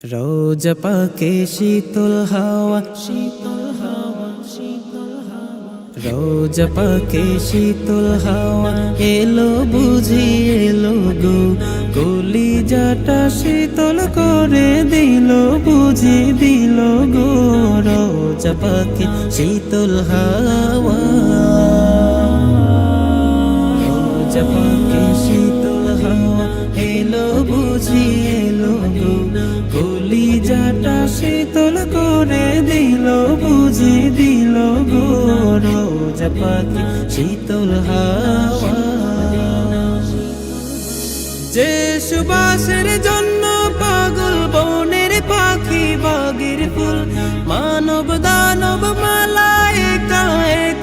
রোজা পাকে শীতল হাওয়া, রোজা পাকে শীতল হাওয়া এলো বুঝি এলো গো, কলিজাটা শীতল করে দিল বুঝি দিল গো। রোজা পাকে শীতল হাওয়া, রোজা পাকে শীতল হাওয়া এলো বুঝি এলো গো, কলিজাটা শীতল করে দিল বুঝি দিল গো। রোজা পাকে শীতল হাওয়া, যে সুবাসের জন্য পাগল বনের পাখি বাগের ফুল, মানব দানব মালায়েকা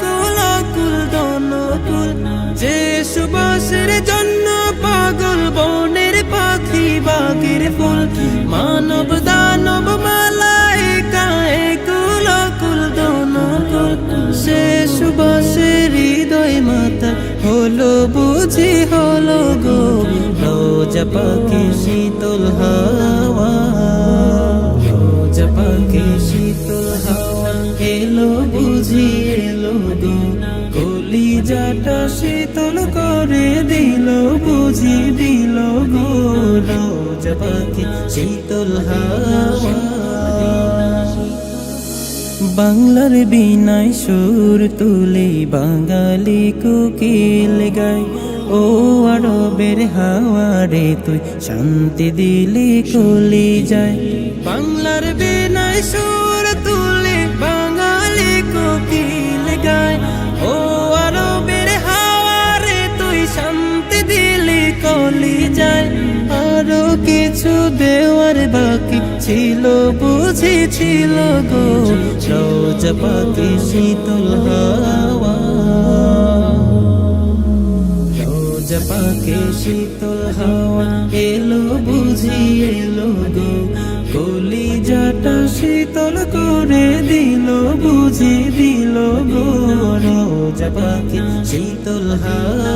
কুল কুল দনকুল। যে সুবাসের জন্য পাগল বনের পাখি বাগের ফুল, মানব দানব মালায়েকা কুল কুল দনকুল। সে সুবাসের হৃদয় মাতা হলো বুঝি হলো গো, রোজা পাকে শীতল হাওয়া, রোজা পাকে শীতল হাওয়া এলো বুঝি এলো গো, কলিজাটা শীতল করে দিল বুঝি দিল গো। রোজা পাকে শীতল হাওয়া, বাংলার বীণায় সুর তুলে বাঙালি কোকিল গায়, ও আরবের হাওয়া রে তুই শান্তি দিলি কলিজায়। বাংলার বীণায় সুর তুলে বাঙালি কোকিল গায়, ও আরবের হাওয়া রে তুই শান্তি দিলি কলিজায়। আরো কিছু দেওয়ার বাকি ছিল বুঝি ছিল গো, রোজা পাকে শীতল হাওয়া, রোজা পাকে শীতল হাওয়া এলো বুঝি এলো গো, কলিজাটা শীতল করে দিল বুঝি দিল গো। রোজা পাকে শীতল হাওয়া।